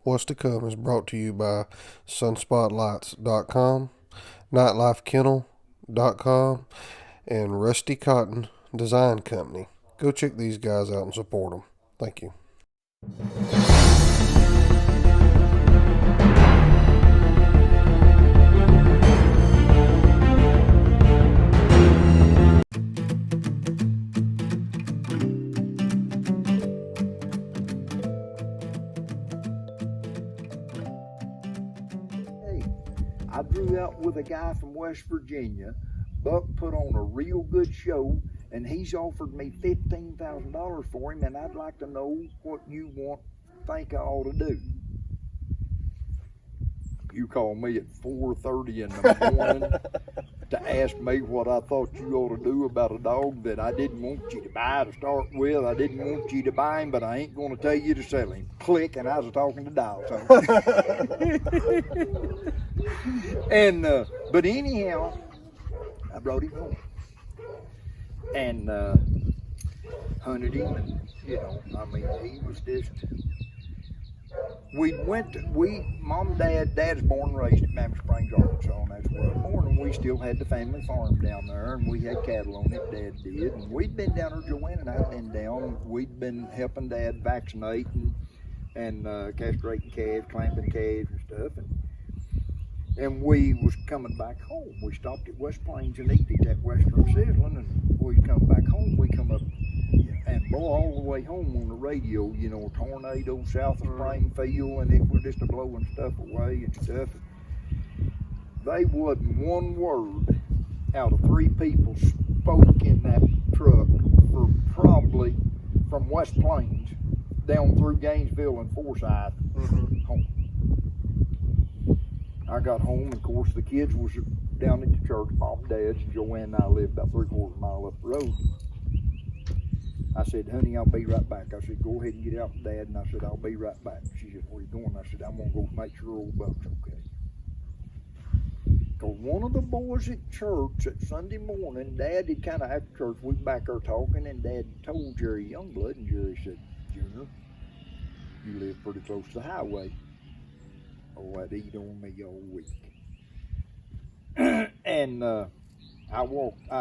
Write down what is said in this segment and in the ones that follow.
What's to Come is brought to you by sunspotlights.com, nightlifekennel.com, and Rusty Cotton Design Company. Go check these guys out and support them. Thank you. Hey, I drew out with a guy from West Virginia. Buck put on a real good show, and he's offered me $15,000 for him, and I'd like to know what you think I ought to do. You call me at 4:30 in the morning to ask me what I thought you ought to do about a dog that I didn't want you to buy to start with. I didn't want you to buy him, but I ain't going to tell you to sell him. Click, and I was talking to Dial. So. And but anyhow, I brought him home and hunted him, and I mean, he was just. Mom and Dad's born and raised at Mammoth Springs, Arkansas, and that's where I was born, and we still had the family farm down there, and we had cattle on it, Dad did, and we'd been down there, Joanne and I had been down, and we'd been helping Dad vaccinate and castrating calves, clamping calves and stuff, and we was coming back home. We stopped at West Plains and eat at Western Sizzling, and we come back home, we come up, and boy, all the way home on the radio, a tornado south of Springfield, and it was just a blowing stuff away and stuff. They wasn't one word out of 3 people spoke in that truck for probably from West Plains down through Gainesville and Forsyth home. I got home, and of course the kids was down at the church, Mom and Dad's, and Joanne and I lived about 3/4 mile up the road. I said, honey, I'll be right back. I said, go ahead and get out with Dad. And I said, I'll be right back. She said, where are you going? I said, I'm going to go make sure old Buck's okay. Because one of the boys at church that Sunday morning, Dad had kind of, after church, we back there talking, and Dad told Jerry Youngblood, and Jerry said, Junior, you live pretty close to the highway. Oh, I'd eat on me all week. And I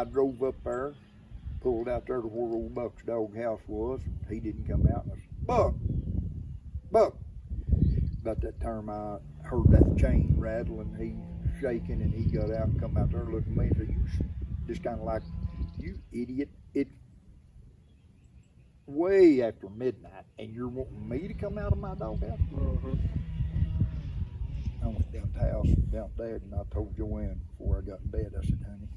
drove up there, pulled out there to where old Buck's dog house was, and he didn't come out, and I said, Buck. About that time I heard that chain rattle, and he shaking, and he got out and come out there and looked at me and said, you just kind of like, you idiot, it's way after midnight, and you're wanting me to come out of my dog house? I went down to the house, down to Dad, and I told Joanne before I got in bed, I said, honey,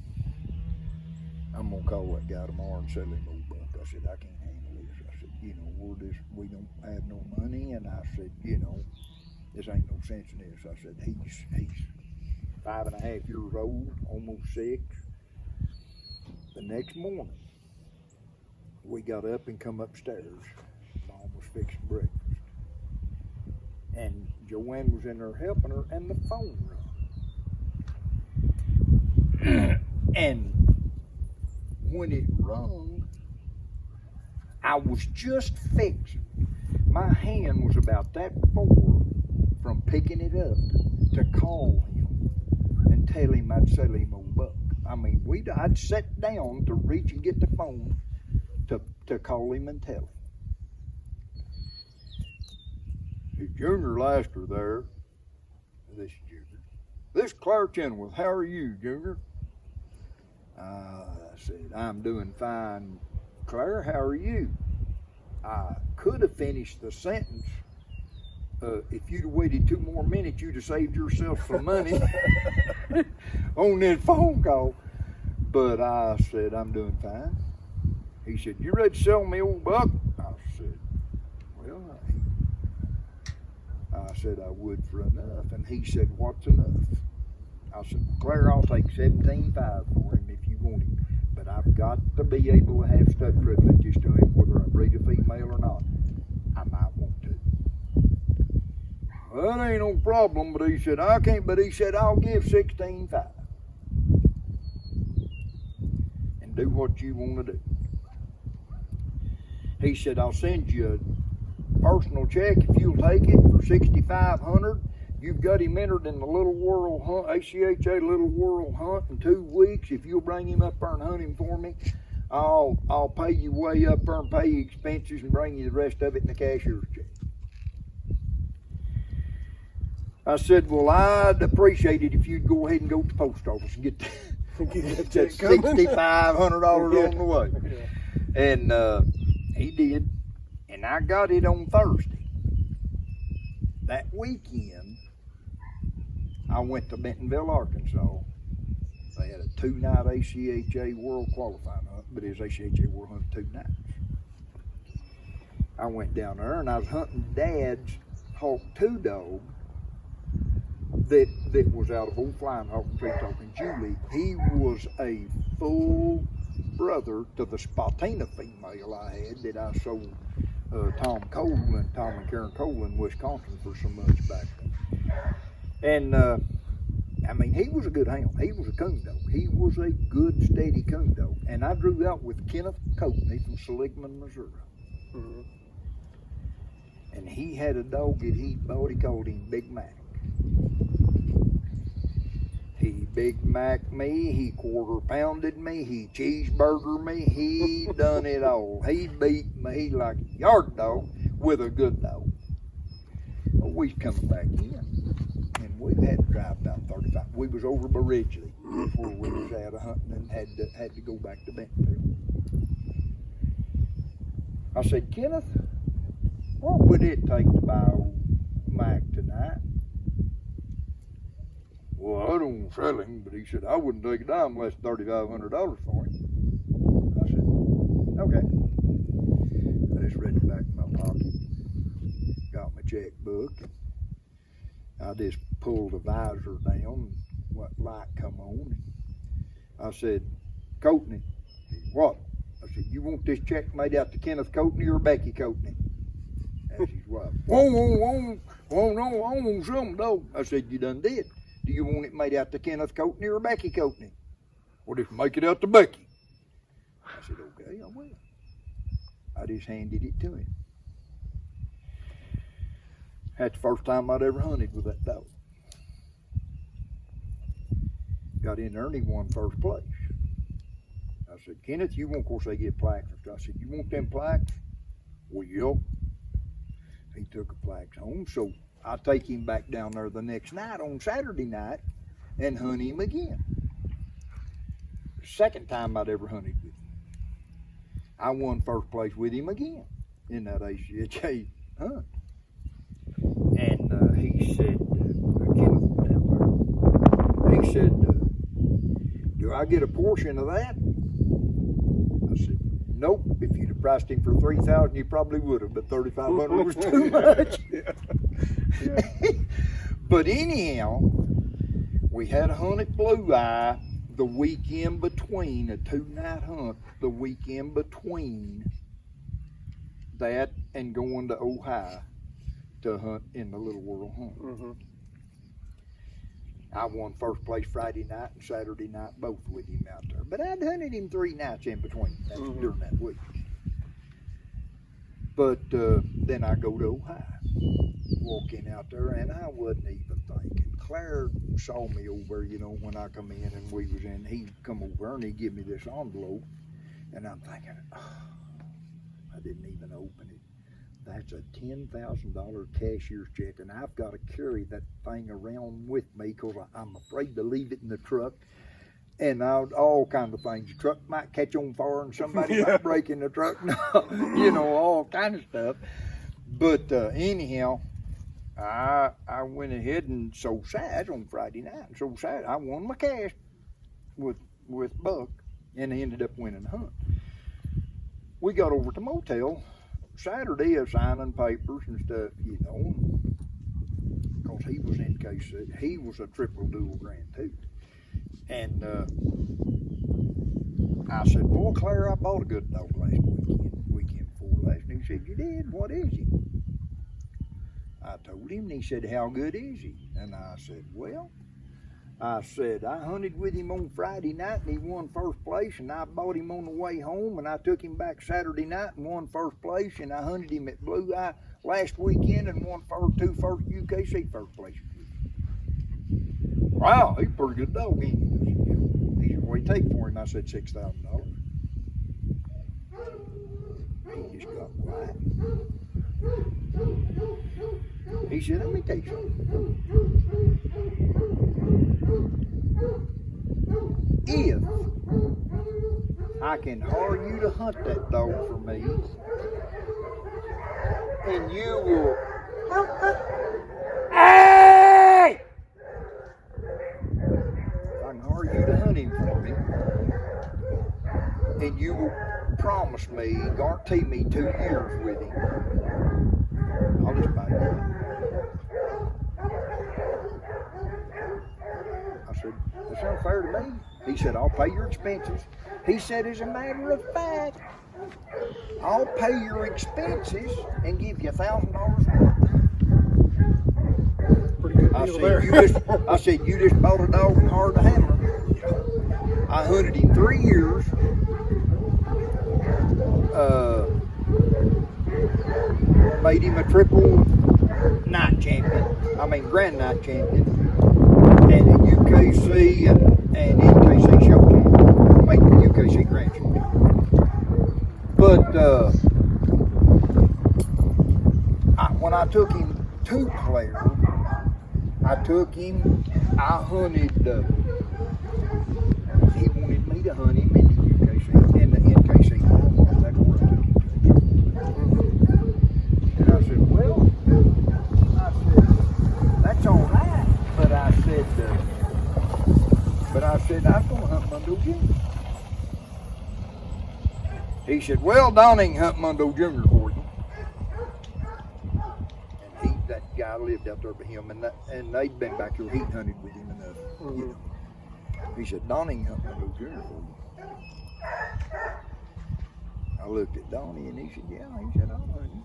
I'm gonna call that guy tomorrow and sell him old Buck. I said, I can't handle this. I said, we don't have no money, and I said, this ain't no sense in this. I said, he's 5.5 years old, almost 6. The next morning, we got up and come upstairs. Mom was fixing breakfast, and Joanne was in there helping her, and the phone rung. And when it rung, I was just fixing. My hand was about that far from picking it up to call him and tell him I'd sell him old Buck. I mean, I'd sat down to reach and get the phone to call him and tell him. Is Junior Laster there? This is Junior. This is Claire Chenoweth. How are you, Junior? I said, I'm doing fine. Claire, how are you? I could have finished the sentence. If you'd have waited 2 more minutes, you'd have saved yourself some money on that phone call. But I said, I'm doing fine. He said, you ready to sell me old Buck? I said, well, I said I would for enough. And he said, what's enough? I said, Claire, I'll take $17.5 for him if you want him. But I've got to be able to have stud privileges to him, whether I breed a female or not. I might want to. Well, that ain't no problem, but he said, I can't, but he said, I'll give $16.5. And do what you want to do. He said, I'll send you personal check if you'll take it for $6,500. You've got him entered in the Little World Hunt, ACHA Little World Hunt in 2 weeks. If you'll bring him up there and hunt him for me, I'll pay you way up there and pay you expenses and bring you the rest of it in the cashier's check. I said, well, I'd appreciate it if you'd go ahead and go to the post office and get that $6,500 on the way. Yeah. And he did, and I got it on Thursday. That weekend, I went to Bentonville, Arkansas. They had a 2-night ACHA World Qualifying Hunt, but it was ACHA World Hunt 2 nights. I went down there and I was hunting Dad's Hawk 2 dog that was out of old Flying Hawk and Tree Talking Julie. He was a full brother to the Spotina female I had that I sold Tom and Karen Cole in Wisconsin for so much back then. And I mean, he was a good hound. He was a coon dog. He was a good, steady coon dog. And I drew out with Kenneth Coatney from Seligman, Missouri. Mm-hmm. And he had a dog that he bought. He called him Big Mac. He Big Mac me. He quarter pounded me. He cheeseburger me. He done it all. He beat me like a yard dog with a good dog. Well, we coming back in. We had to drive about 35. We was over by Ridgely before we was out of hunting and had to go back to Bentonville. I said, Kenneth, what would it take to buy old Mac tonight? Well, I don't sell him, but he said, I wouldn't take a dime less than $3,500 for him. I said, okay. I just read it back in my pocket, got my checkbook. I just pulled the visor down and what light come on. I said, Coatney. What? I said, you want this check made out to Kenneth Coatney or Becky Coatney? That's his wife. No, I want something, dog. I said, you done did. Do you want it made out to Kenneth Coatney or Becky Coatney? Well, just make it out to Becky. I said, okay, I will. I just handed it to him. That's the first time I'd ever hunted with that dog. Got in there and he won first place. I said, Kenneth, you want, of course they get plaques. I said, you want them plaques? Well, yeah. He took the plaques home, so I take him back down there the next night on Saturday night and hunt him again. The second time I'd ever hunted with him. I won first place with him again in that ACHA hunt. And he said, he said, do I get a portion of that? I said, nope. If you'd have priced him for $3,000, you probably would have, but $3,500 was too much. Yeah. But anyhow, we had a hunt at Blue Eye the weekend between, a 2-night hunt, the weekend between that and going to Ohio to hunt in the Little World Hunt. Mm-hmm. I won first place Friday night and Saturday night, both with him out there. But I'd hunted him 3 nights in between during that week. But then I go to Ohio, walking out there, and I wasn't even thinking. Claire saw me over, you know, when I come in and we was in, he'd come over and he'd give me this envelope, and I'm thinking, oh, I didn't even open it. That's a $10,000 cashier's check, and I've got to carry that thing around with me because I'm afraid to leave it in the truck, and all kinds of things. The truck might catch on fire and somebody might break in the truck, you know, all kind of stuff. But anyhow, I went ahead and sold sides on Friday night, and sold sides. I won my cash with Buck, and I ended up winning the hunt. We got over to motel Saturday of signing papers and stuff, you know, because he was in case he was a triple dual grand too. And I said, boy, Claire, I bought a good dog last weekend before last. And he said, you did? What is he? I told him, and he said, how good is he? And I said, well, I hunted with him on Friday night and he won first place, and I bought him on the way home, and I took him back Saturday night and won first place, and I hunted him at Blue Eye last weekend and won two first UKC first place. Wow, he's a pretty good dog, ain't he? He said, what do you take for him? I said $6,000. He just got quiet. He said, let me tell you something. If I can hire you to hunt that dog for me, and you will, hey! If I can hire you to hunt him for me, and you will promise me, guarantee me 2 years with him, I'll just buy you. I said, that's unfair to me. He said, I'll pay your expenses. He said, as a matter of fact, I'll pay your expenses and give you $1,000 worth. Pretty good deal there. I said, you just bought a dog and hired a handler. I hunted him 3 years. Made him a triple night champion. Grand night champion. And a UKC and NKC show champion. Made the UKC grand champion. But when I took him to Clare, I hunted, he wanted me to hunt him in the UKC, in the NKC. That's where I took him to. And I said, well, that's all right. But I said, I was going to hunt Mundo Jr. He said, well, Don ain't hunt Mundo Jr. for you. And that guy lived out there with him, and they'd been back here, he'd hunted with him enough. Mm-hmm. You know. He said, Don ain't hunt Mundo Jr. for you. I looked at Donnie, and he said, yeah. He said, I'll hunt him.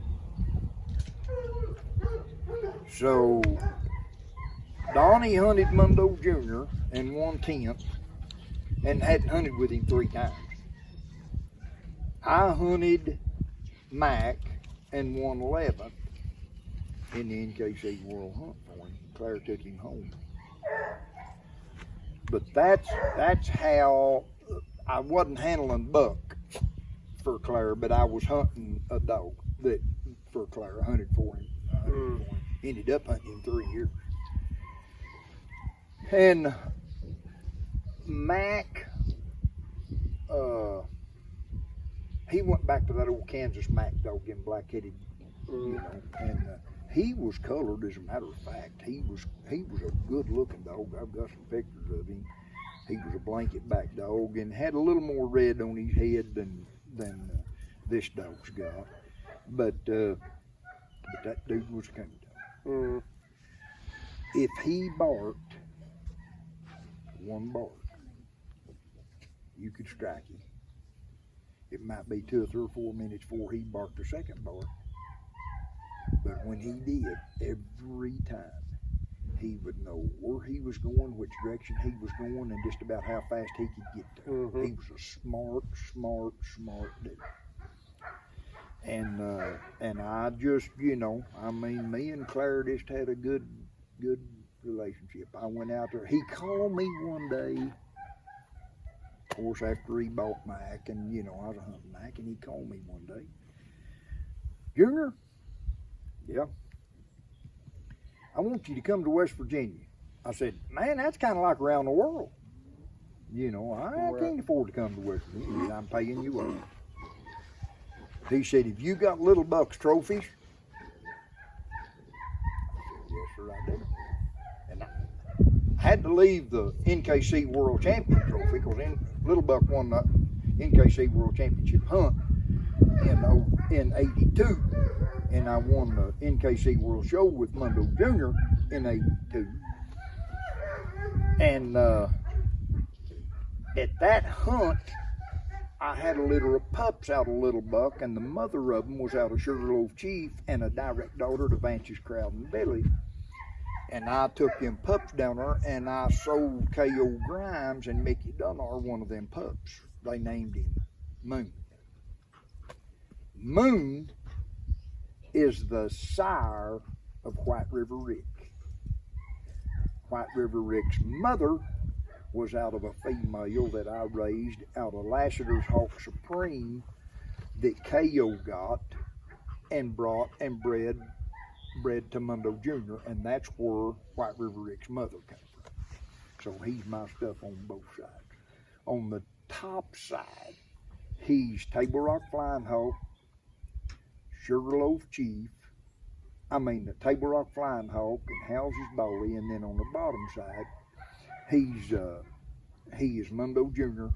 So Donnie hunted Mundo Jr. and won 10th, and hadn't hunted with him 3 times. I hunted Mac and won 11th in the NKC World Hunt for him. Claire took him home. But that's how I wasn't handling buck for Claire, but I was hunting a dog that for Claire. I hunted for him. Ended up hunting him 3 years. And Mac, he went back to that old Kansas Mac dog, in black-headed, you know, and he was colored. As a matter of fact, he was a good-looking dog. I've got some pictures of him. He was a blanket-back dog and had a little more red on his head than this dog's got. But that dude was a country dog. If he barked one bark, you could strike him. It might be 2 or 3 or 4 minutes before he barked a second bark. But when he did, every time, he would know where he was going, which direction he was going, and just about how fast he could get there. Mm-hmm. He was a smart dude. And I just, you know, I mean, me and Claire just had a good relationship. I went out there. He called me one day, of course, after he bought Mac, and, you know, I was hunting Mac, and he called me one day. Junior? Yeah. I want you to come to West Virginia. I said, man, that's kind of like around the world. You know, I can't afford to come to West Virginia. I'm paying you up. He said, have you got Little Buck's trophies? I said, yes, sir, I do. And I had to leave the NKC World Champion trophy because Little Buck won the NKC World Championship hunt in 82. And I won the NKC World Show with Mundo Jr. in 82. And at that hunt, I had a litter of pups out of Little Buck, and the mother of them was out of Sugarloaf Chief and a direct daughter to Vance's Crowd and Billy. And I took them pups down there, and I sold K.O. Grimes and Mickey Dunnar one of them pups. They named him Moon. Moon is the sire of White River Rick. White River Rick's mother was out of a female that I raised out of Lassiter's Hawk Supreme that K.O. got and brought and bred to Mundo Jr., and that's where White River Rick's mother came from. So he's my stuff on both sides. On the top side, he's Table Rock Flying Hawk, Sugarloaf Chief, the Table Rock Flying Hawk and Houses Boley, and then on the bottom side, he is Mundo Jr.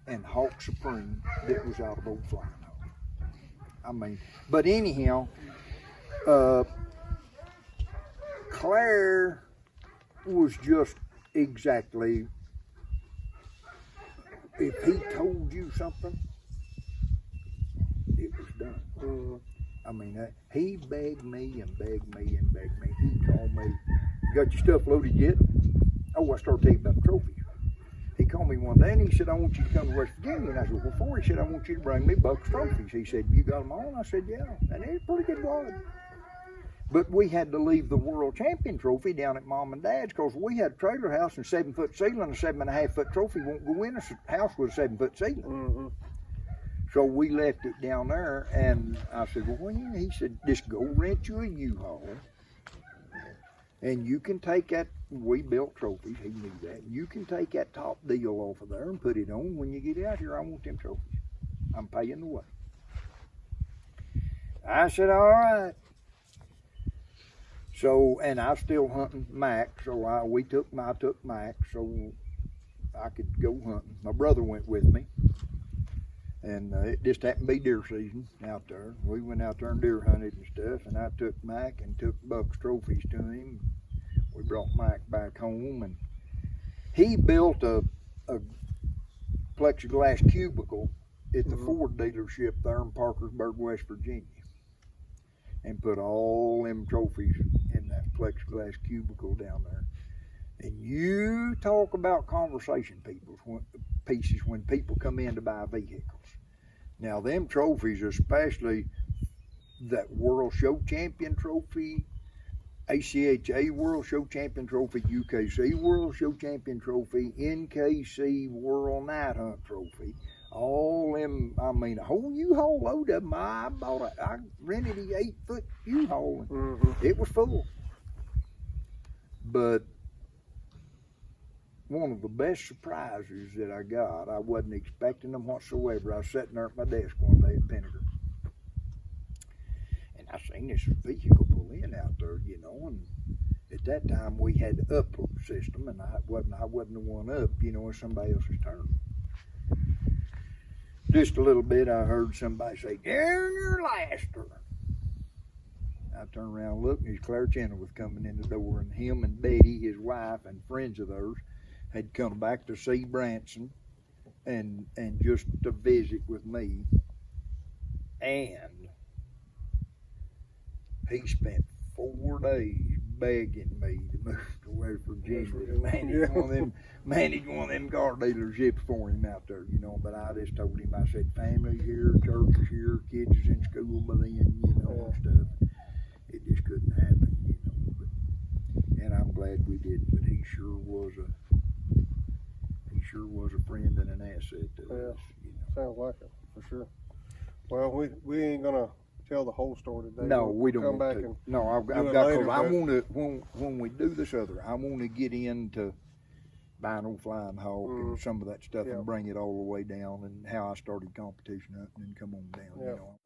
and Hawk Supreme that was out of Old Flying Hawk. But anyhow, Claire was just exactly, if he told you something, it was done. He begged me and begged me and begged me. He called me, "You got your stuff loaded yet?" Oh, I started telling you about the trophies. He called me one day and he said, "I want you to come to West Virginia." And I said, "Well, for?" He said, "I want you to bring me Buck's trophies." He said, "You got them all?" I said, "Yeah." And they're pretty good wad. But we had to leave the world champion trophy down at Mom and Dad's because we had a trailer house and 7-foot ceiling. A 7.5-foot trophy won't go in a house with a 7-foot ceiling. Mm-hmm. So we left it down there, and I said, "Well, he said, just go rent you a U-Haul, and you can take that." We built trophies. He knew that. You can take that top deal off of there and put it on. When you get out here, I want them trophies. I'm paying the way. I said, "All right." So, and I was still hunting Mac, so I took Mac so I could go hunting. My brother went with me, and it just happened to be deer season out there. We went out there and deer hunted and stuff, and I took Mac and took Buck's trophies to him. We brought Mac back home, and he built a plexiglass cubicle at the Ford dealership there in Parkersburg, West Virginia, and put all them trophies in that plexiglass cubicle down there. And you talk about conversation pieces when people come in to buy vehicles. Now them trophies, especially that World Show Champion trophy, ACHA World Show Champion trophy, UKC World Show Champion trophy, NKC World Night Hunt trophy, all them, a whole U-Haul load of them. I rented the 8-foot U-Haul, and it was full. But one of the best surprises that I got, I wasn't expecting them whatsoever. I was sitting there at my desk one day at Pinnacle, and I seen this vehicle pull in out there, and at that time we had the up system, and I wasn't the one up, it's somebody else's turn. Just a little bit, I heard somebody say, "Darren, you're Laster." I turned around and looked, and his Claire Chandler was coming in the door, and him and Betty, his wife, and friends of theirs had come back to see Branson and just to visit with me. And he spent 4 days begging me to move to West Virginia to manage one of them car dealerships for him out there, But I just told him, I said, family's here, church is here, kids is in school by then, and stuff. It just couldn't happen, and I'm glad we didn't. But he sure was a friend and an asset to us. Sounds like it, for sure. Well, we ain't gonna tell the whole story today. No, we don't come want back to. And no, I've got because I want to when we do this other, I want to get into buying old Flying Hawk and some of that stuff and bring it all the way down and how I started competition hunting and come on down.